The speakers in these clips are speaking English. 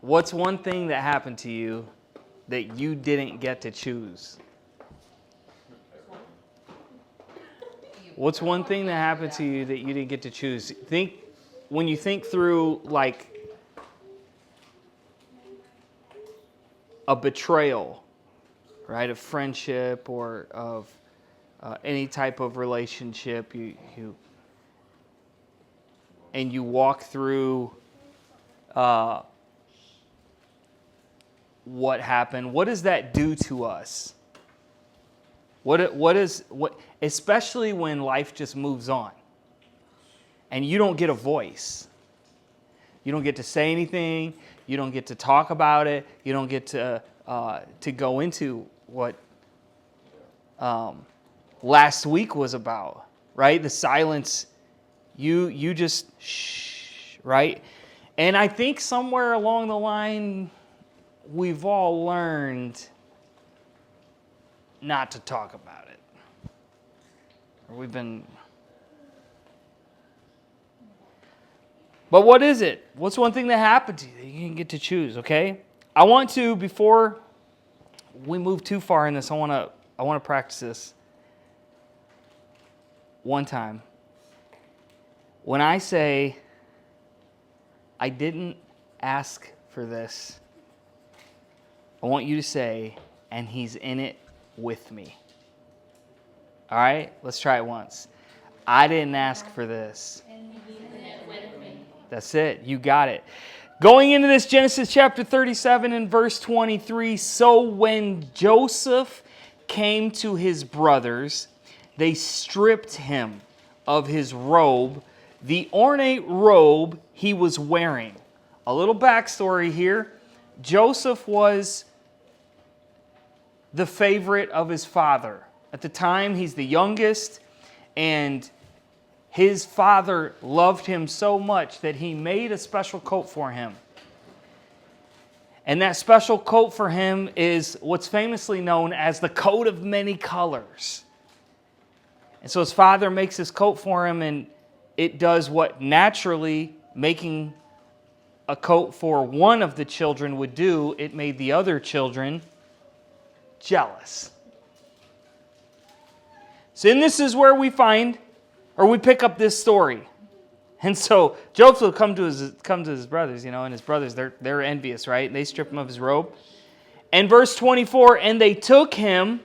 What's one thing that happened to you that you didn't get to choose? What's one thing that happened to you that you didn't get to choose? When you think through like a betrayal, right, of friendship or of any type of relationship, and you walk through what happened. What does that do to us? What especially when life just moves on and you don't get a voice. You don't get to say anything. You don't get to talk about it. You don't get to go into what last week was about, right? The silence. You just shh, right? And I think somewhere along the line, we've all learned not to talk about it. Or But what is it? What's one thing that happened to you that you didn't get to choose, okay? I want to, before we move too far in this, I want to practice this one time. When I say, I didn't ask for this, I want you to say, and he's in it with me. All right? Let's try it once. I didn't ask for this. And he's in it with me. That's it. You got it. Going into this, Genesis chapter 37 and verse 23. So when Joseph came to his brothers, they stripped him of his robe, the ornate robe he was wearing. A little backstory here. Joseph was the favorite of his father. At the time, he's the youngest, and his father loved him so much that he made a special coat for him. And that special coat for him is what's famously known as the coat of many colors. And so his father makes this coat for him, and it does what naturally making a coat for one of the children would do. It made the other children jealous. So and this is where we pick up this story. And so Joseph will come to his brothers, and his brothers, they're envious, right? They strip him of his robe. And verse 24, and they took him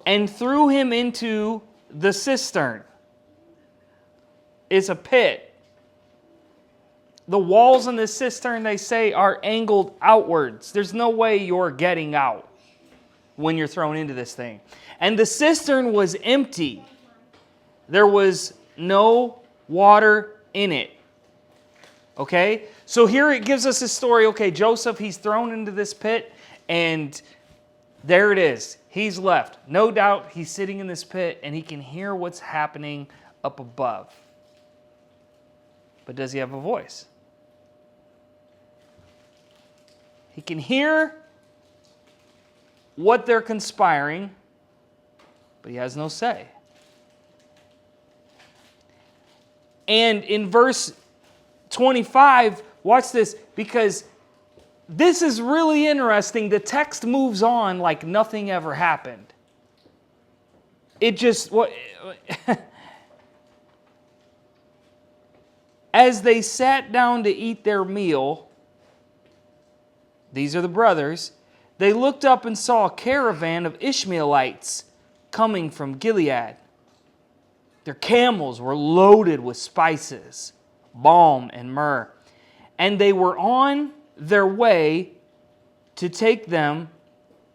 and threw him into the cistern. It's a pit. The walls in this cistern, they say, are angled outwards. There's no way you're getting out when you're thrown into this thing. And the cistern was empty. There was no water in it. Okay? So here it gives us a story. Okay, Joseph, he's thrown into this pit, and there it is. He's left. No doubt he's sitting in this pit, and he can hear what's happening up above. But does he have a voice? He can hear what they're conspiring, but he has no say. And in verse 25, watch this, because this is really interesting. The text moves on like nothing ever happened. It just... As they sat down to eat their meal, these are the brothers, they looked up and saw a caravan of Ishmaelites coming from Gilead. Their camels were loaded with spices, balm, and myrrh, and they were on their way to take them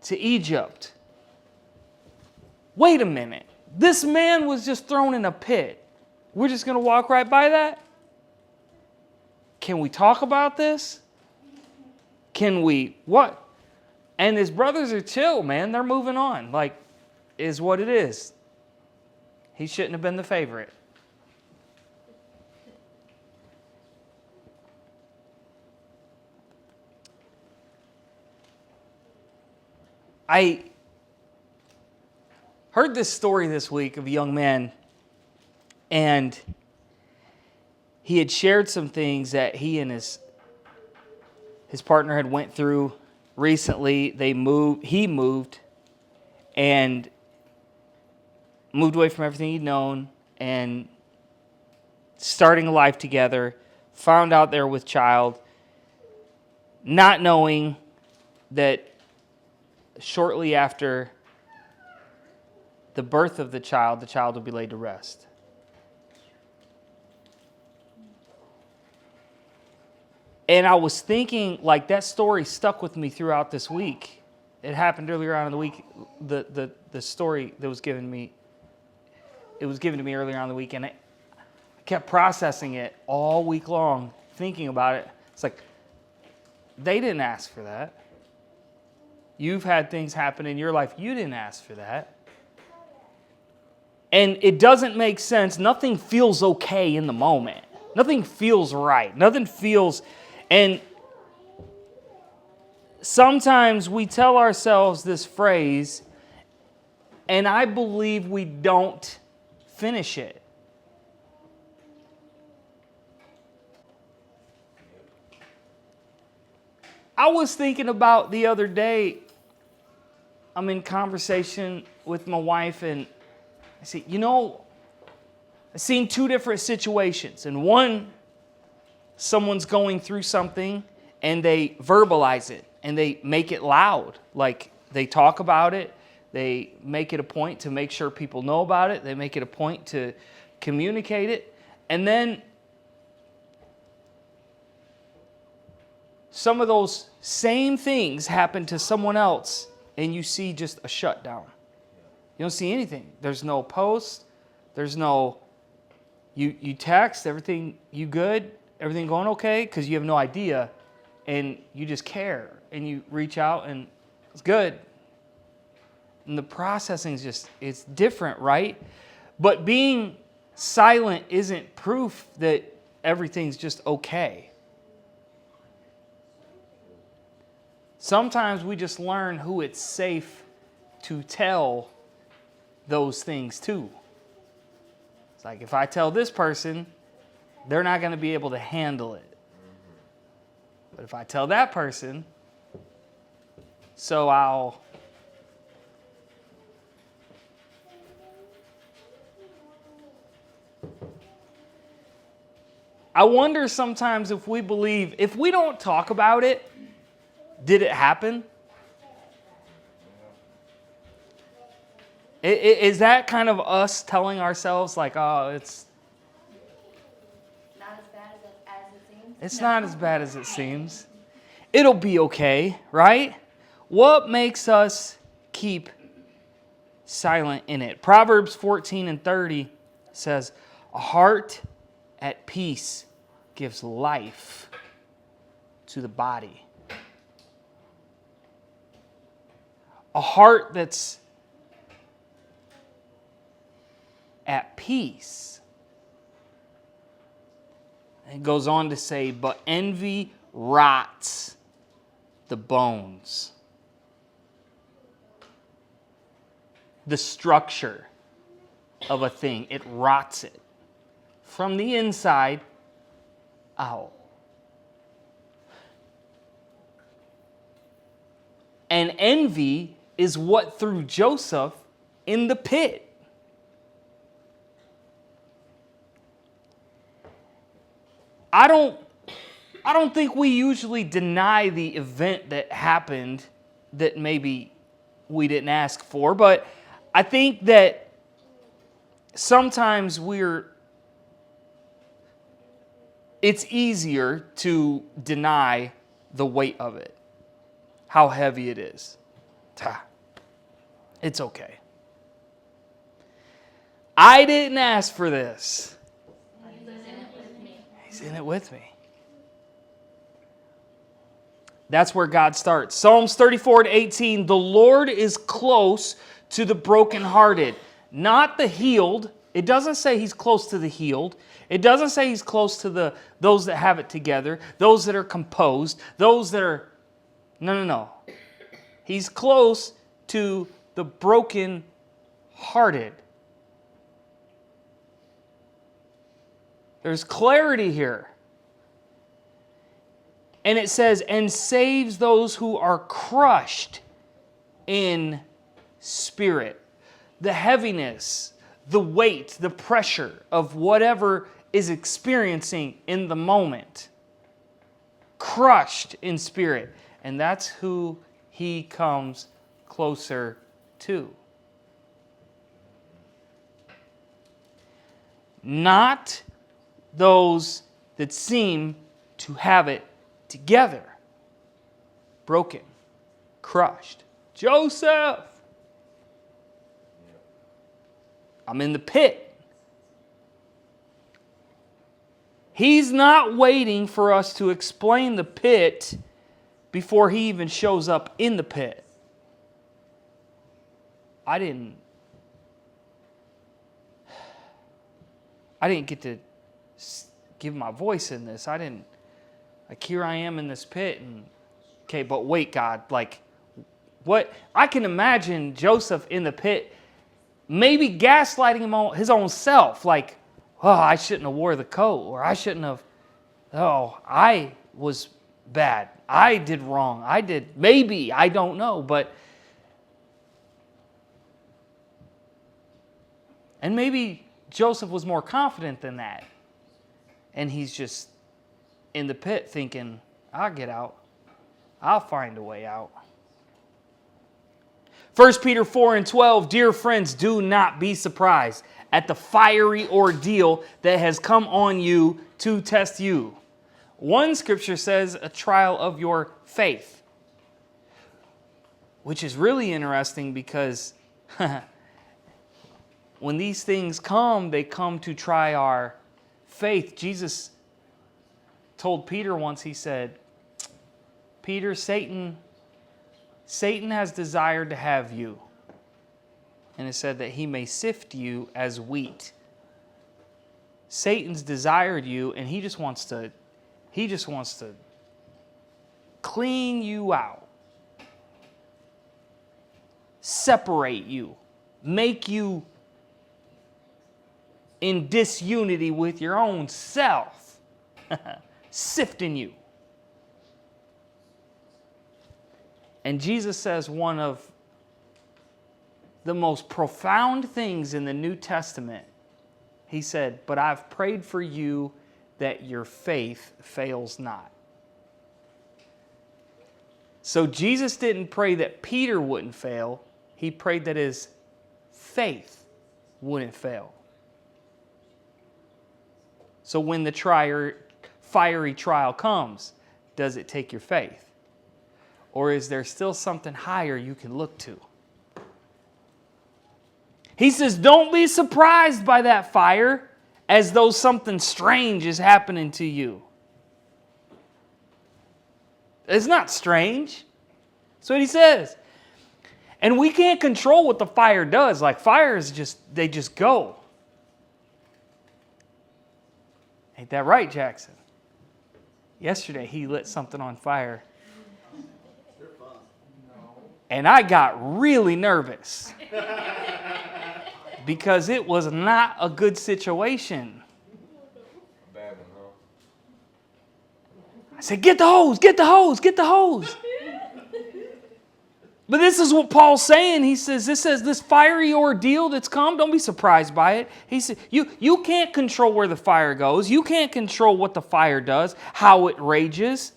to Egypt. Wait a minute. This man was just thrown in a pit. We're just going to walk right by that? Can we talk about this? Can we, what? And his brothers are chill, man. They're moving on. Like, is what it is. He shouldn't have been the favorite. I heard this story this week of a young man, and he had shared some things that he and his his partner had went through recently. He moved and moved away from everything he'd known and starting a life together, found out they were with child, not knowing that shortly after the birth of the child would be laid to rest. And I was thinking, like, that story stuck with me throughout this week. It happened earlier on in the week. The story that was given me, it was given to me earlier on in the week, and I kept processing it all week long, thinking about it. It's like, they didn't ask for that. You've had things happen in your life. You didn't ask for that. And it doesn't make sense. Nothing feels okay in the moment. Nothing feels right. Nothing feels... And sometimes we tell ourselves this phrase, and I believe we don't finish it. I was thinking about the other day, I'm in conversation with my wife, and I say, I've seen two different situations. And one, someone's going through something and they verbalize it and they make it loud. Like, they talk about it. They make it a point to make sure people know about it. They make it a point to communicate it. And then some of those same things happen to someone else and you see just a shutdown. You don't see anything. There's no post. There's no, you text, everything, you good? Everything going okay? Because you have no idea, and you just care, and you reach out, and it's good. And the processing is just, it's different, right? But being silent isn't proof that everything's just okay. Sometimes we just learn who it's safe to tell those things to. It's like, if I tell this person, they're not going to be able to handle it. But if I tell that person, so I wonder sometimes if we believe, if we don't talk about it, did it happen? Is that kind of us telling ourselves, like, oh, it's Not as bad as it seems. It's not as bad as it seems. It'll be okay, right? What makes us keep silent in it? Proverbs 14:30 says, a heart at peace gives life to the body. A heart that's at peace. It goes on to say, but envy rots the bones. The structure of a thing, it rots it from the inside out. And envy is what threw Joseph in the pit. I don't think we usually deny the event that happened that maybe we didn't ask for, but I think that sometimes it's easier to deny the weight of it, how heavy it is. It's okay. I didn't ask for this. He's in it with me. He's in it with me. That's where God starts. Psalms 34:18, the Lord is close to the brokenhearted, not the healed. It doesn't say he's close to the healed. It doesn't say he's close to those that have it together, those that are composed, those that are... No. He's close to the brokenhearted. There's clarity here. And it says, and saves those who are crushed in spirit. The heaviness, the weight, the pressure of whatever is experiencing in the moment. Crushed in spirit. And that's who he comes closer to. Not those that seem to have it together. Broken, crushed. Joseph! I'm in the pit. He's not waiting for us to explain the pit before he even shows up in the pit. I didn't get to give my voice in this. Here I am in this pit. And okay, but wait, God, what? I can imagine Joseph in the pit, maybe gaslighting his own self. I shouldn't have wore the coat, or I shouldn't have, I was bad. I did wrong. Maybe, I don't know, and maybe Joseph was more confident than that. And he's just in the pit thinking, I'll get out. I'll find a way out. 1 Peter 4:12, dear friends, do not be surprised at the fiery ordeal that has come on you to test you. One scripture says a trial of your faith, which is really interesting because when these things come, they come to try our faith. Jesus told Peter once, he said, Peter, Satan has desired to have you. And it said that he may sift you as wheat. Satan's desired you, and he just wants to clean you out. Separate you. Make you in disunity with your own self. Sifting you. And Jesus says one of the most profound things in the New Testament. He said, but I've prayed for you that your faith fails not. So Jesus didn't pray that Peter wouldn't fail. He prayed that his faith wouldn't fail. So when the fiery trial comes, does it take your faith? Or is there still something higher you can look to? He says, don't be surprised by that fire as though something strange is happening to you. It's not strange. That's what he says. And we can't control what the fire does. Fires they just go. Ain't that right, Jackson? Yesterday he lit something on fire. And I got really nervous. Because it was not a good situation. A bad one, huh? I said, get the hose, get the hose, get the hose. But this is what Paul's saying. He says, this fiery ordeal that's come, don't be surprised by it. He said, you can't control where the fire goes. You can't control what the fire does, how it rages.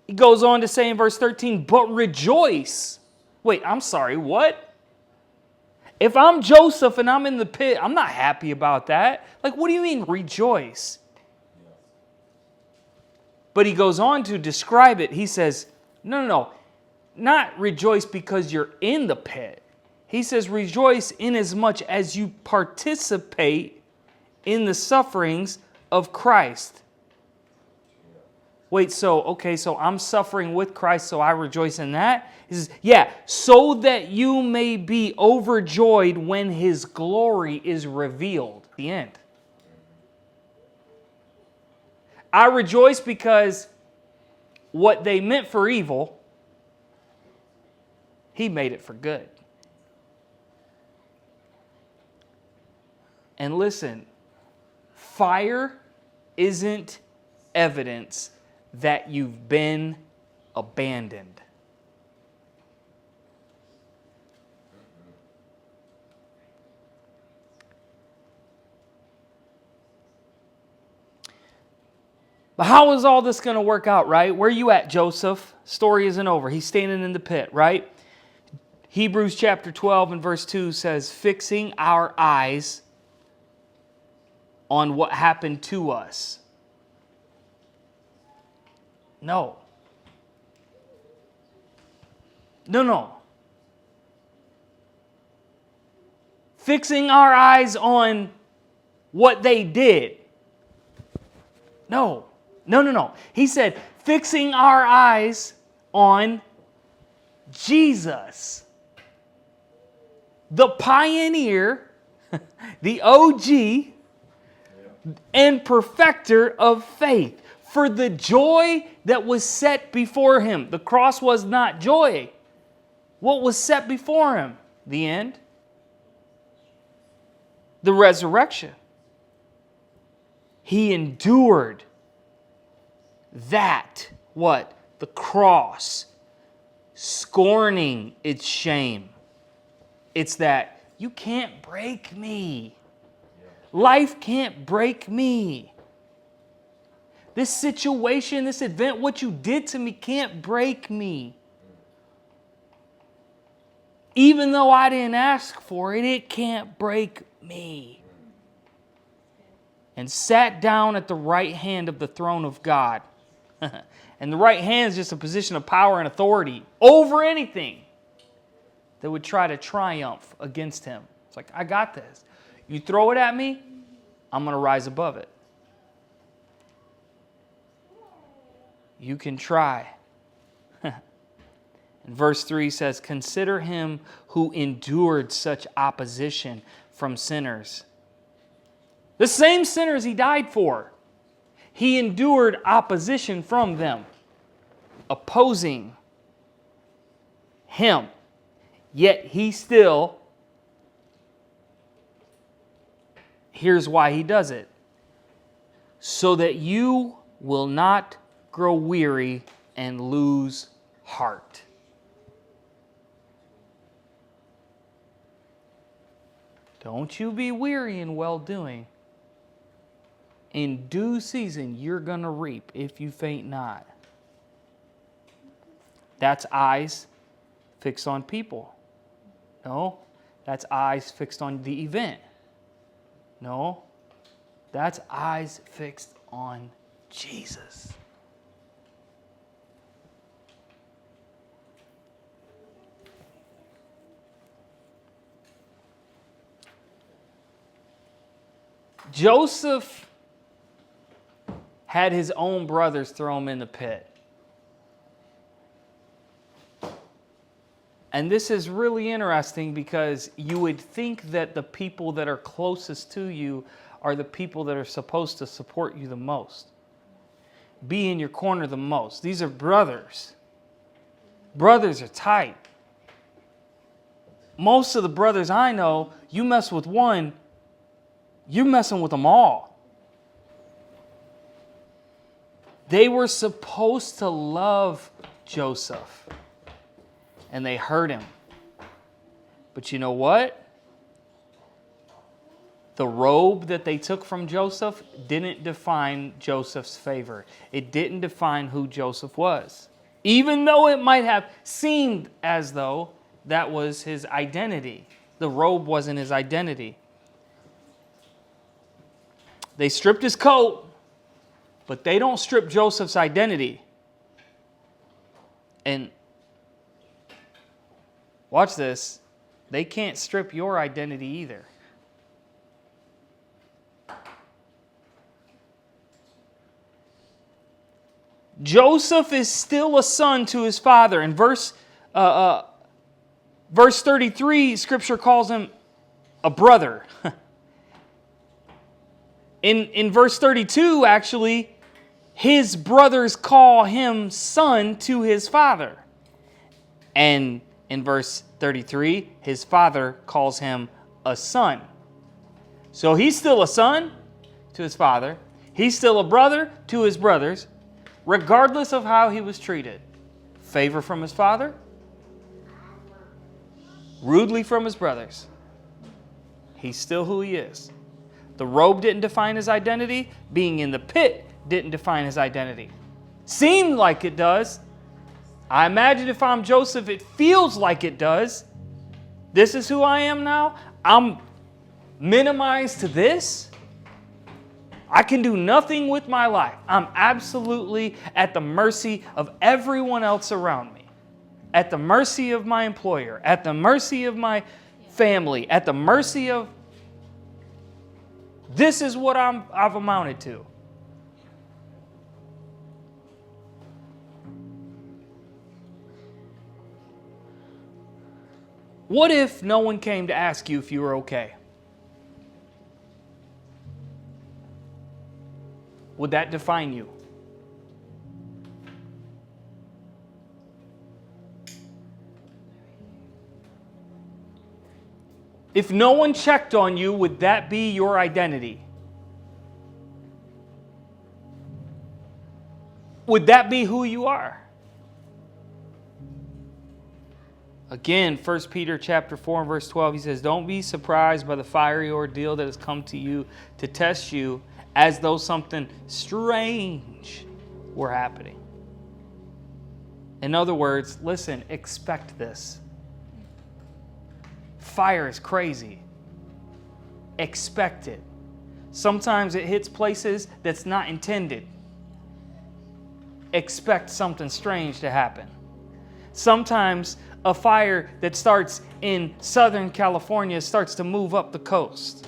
He goes on to say in verse 13, but rejoice. Wait, I'm sorry, what? If I'm Joseph and I'm in the pit, I'm not happy about that. What do you mean rejoice? But he goes on to describe it. He says, no. Not rejoice because you're in the pit. He says rejoice inasmuch as you participate in the sufferings of Christ. Wait, so I'm suffering with Christ, so I rejoice in that? He says, yeah, so that you may be overjoyed when his glory is revealed. The end. I rejoice because what they meant for evil, he made it for good. And listen, fire isn't evidence that you've been abandoned. But how is all this going to work out, right? Where are you at, Joseph? Story isn't over. He's standing in the pit, right? Hebrews chapter 12 and verse 2 says, fixing our eyes on what happened to us. No. No. Fixing our eyes on what they did. No. He said, fixing our eyes on Jesus. The pioneer, the OG, and perfecter of faith. For the joy that was set before him. The cross was not joy. What was set before him? The end. The resurrection. He endured that. What? The cross. Scorning its shame. It's that you can't break me. Life can't break me. This situation, this event, what you did to me can't break me. Even though I didn't ask for it, it can't break me. And sat down at the right hand of the throne of God. And the right hand is just a position of power and authority over anything that would try to triumph against him. It's like, I got this. You throw it at me, I'm going to rise above it. You can try. And verse 3 says, consider him who endured such opposition from sinners. The same sinners he died for. He endured opposition from them, opposing him. Yet he still, here's why he does it. So that you will not grow weary and lose heart. Don't you be weary in well-doing. In due season, you're going to reap if you faint not. That's eyes fixed on people. No, that's eyes fixed on the event. No, that's eyes fixed on Jesus. Joseph had his own brothers throw him in the pit. And this is really interesting because you would think that the people that are closest to you are the people that are supposed to support you the most, be in your corner the most. These are brothers. Brothers are tight. Most of the brothers I know, you mess with one, you're messing with them all. They were supposed to love Joseph. And they hurt him. But you know what? The robe that they took from Joseph didn't define Joseph's favor. It didn't define who Joseph was. Even though it might have seemed as though that was his identity. The robe wasn't his identity. They stripped his coat, but they don't strip Joseph's identity. And watch this. They can't strip your identity either. Joseph is still a son to his father. In verse 33, Scripture calls him a brother. In verse 32, actually, his brothers call him son to his father. And in verse 33, his father calls him a son. So he's still a son to his father. He's still a brother to his brothers. regardless of how he was treated. Favor from his father, rudely from his brothers. He's still who he is. The robe didn't define his identity. Being in the pit didn't define his identity. Seemed like it does. I imagine if I'm Joseph, it feels like it does. This is who I am now. I'm minimized to this. I can do nothing with my life. I'm absolutely at the mercy of everyone else around me. At the mercy of my employer. At the mercy of my family. At the mercy of... This is what I've amounted to. What if no one came to ask you if you were okay? Would that define you? If no one checked on you, would that be your identity? Would that be who you are? Again, 1 Peter chapter 4 and verse 12, he says, don't be surprised by the fiery ordeal that has come to you to test you as though something strange were happening. In other words, listen, expect this. Fire is crazy. Expect it. Sometimes it hits places that's not intended. Expect something strange to happen. Sometimes a fire that starts in Southern California starts to move up the coast.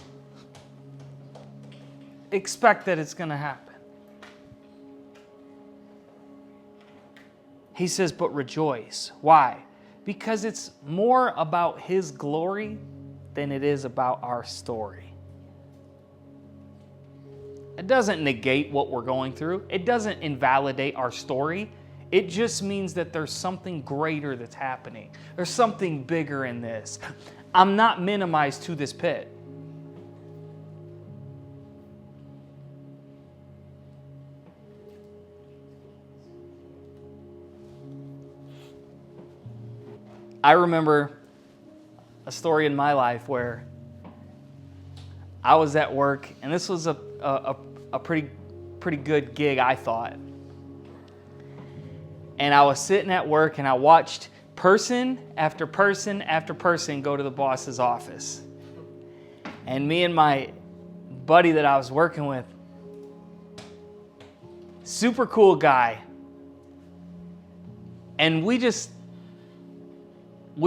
Expect that it's going to happen. He says, but rejoice. Why? Because it's more about His glory than it is about our story. It doesn't negate what we're going through. It doesn't invalidate our story. It just means that there's something greater that's happening. There's something bigger in this. I'm not minimized to this pit. I remember a story in my life where I was at work, and this was a pretty good gig, I thought. And I was sitting at work, and I watched person after person after person go to the boss's office. And me and my buddy that I was working with, super cool guy, and we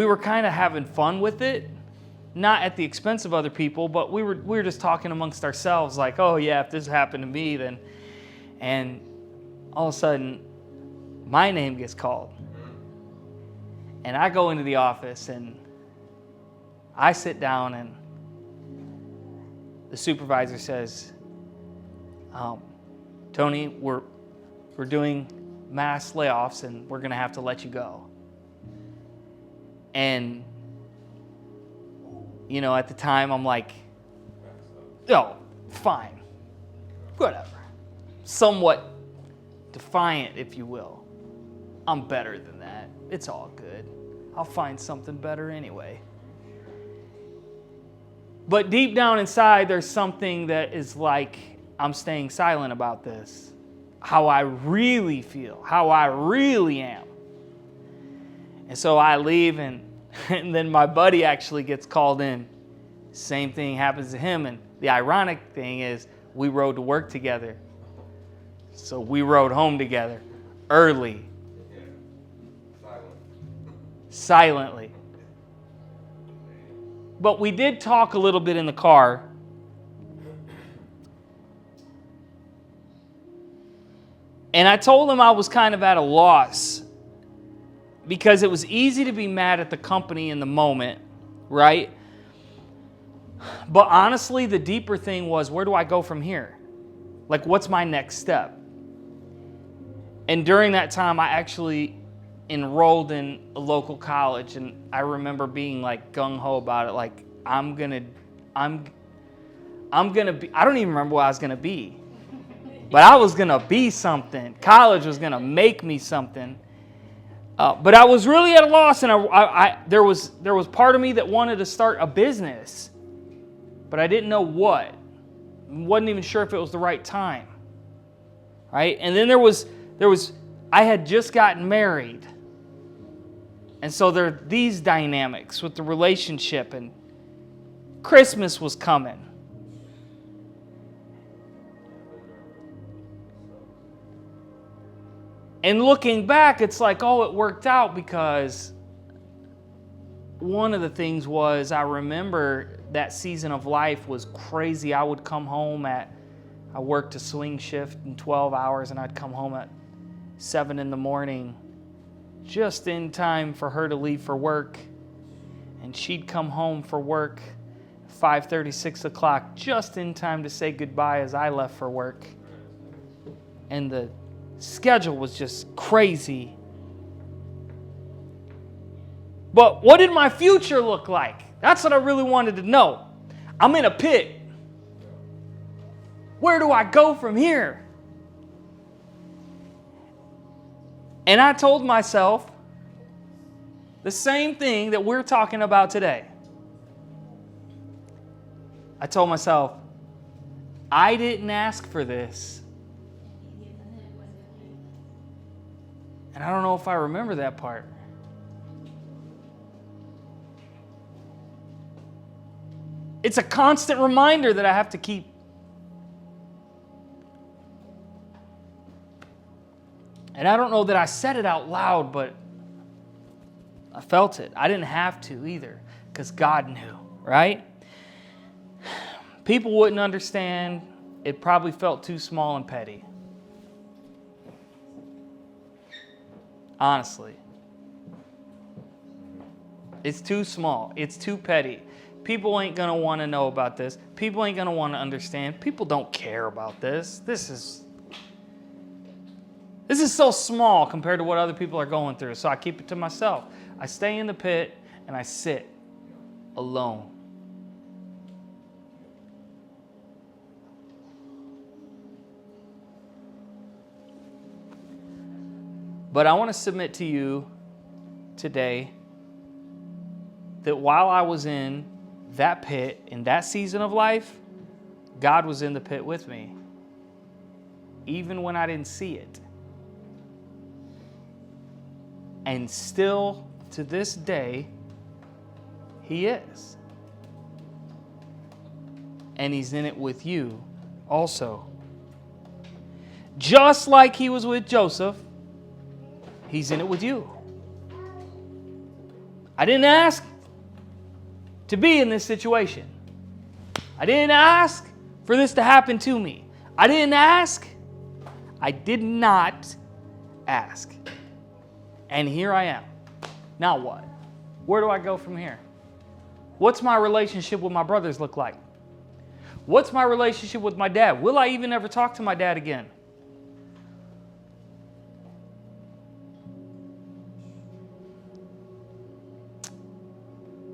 were kind of having fun with it, not at the expense of other people, but we were just talking amongst ourselves like, oh yeah, if this happened to me, then, and all of a sudden, my name gets called. And I go into the office and I sit down, and the supervisor says, Tony, we're doing mass layoffs and we're going to have to let you go. And, you know, at the time, I'm like, oh, fine, whatever. Somewhat defiant, if you will. I'm better than that. It's all good. I'll find something better anyway. But deep down inside, there's something that is like, I'm staying silent about this. How I really feel, how I really am. And so I leave, and then my buddy actually gets called in. Same thing happens to him. And the ironic thing is we rode to work together. So we rode home together early. Silently. But we did talk a little bit in the car. And I told him I was kind of at a loss, because it was easy to be mad at the company in the moment, right? But honestly, the deeper thing was, where do I go from here? Like, what's my next step? And during that time, I actually enrolled in a local college, and I remember being like gung-ho about it, like, I'm gonna be, I don't even remember what I was gonna be. But I was going to be something. College was going to make me something. But I was really at a loss, and there was part of me that wanted to start a business, but I didn't know what. Wasn't even sure if it was the right time. Right? And then I had just gotten married. And so there are these dynamics with the relationship, and Christmas was coming. And looking back, it's like, oh, it worked out because one of the things was I remember that season of life was crazy. I would come home I worked a swing shift in 12 hours, and I'd come home at 7 in the morning, just in time for her to leave for work. And she'd come home for work 5:30, 6 o'clock, just in time to say goodbye as I left for work. And the schedule was just crazy. But what did my future look like? That's what I really wanted to know. I'm in a pit. Where do I go from here? And I told myself the same thing that we're talking about today. I told myself, I didn't ask for this. And I don't know if I remember that part. It's a constant reminder that I have to keep. And I don't know that I said it out loud, but I felt it. I didn't have to either, because God knew, right? People wouldn't understand. It probably felt too small and petty. Honestly. It's too small. It's too petty. People ain't going to want to know about this. People ain't going to want to understand. People don't care about this. This is so small compared to what other people are going through. So I keep it to myself. I stay in the pit and I sit alone. But I want to submit to you today that while I was in that pit, in that season of life, God was in the pit with me, even when I didn't see it. And still, to this day, He is. And He's in it with you also. Just like He was with Joseph, He's in it with you. I didn't ask to be in this situation. I didn't ask for this to happen to me. I didn't ask. I did not ask. And here I am. Now what? Where do I go from here? What's my relationship with my brothers look like? What's my relationship with my dad? Will I even ever talk to my dad again?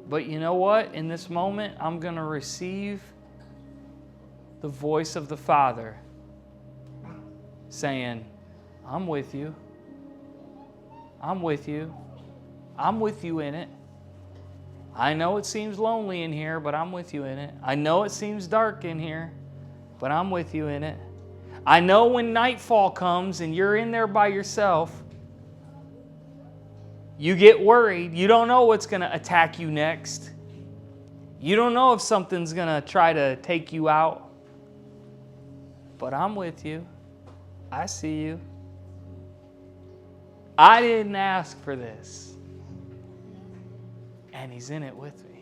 But you know what? In this moment, I'm going to receive the voice of the Father saying, I'm with you. I'm with you. I'm with you in it. I know it seems lonely in here, but I'm with you in it. I know it seems dark in here, but I'm with you in it. I know when nightfall comes and you're in there by yourself, you get worried. You don't know what's going to attack you next. You don't know if something's going to try to take you out. But I'm with you. I see you. I didn't ask for this. And He's in it with me.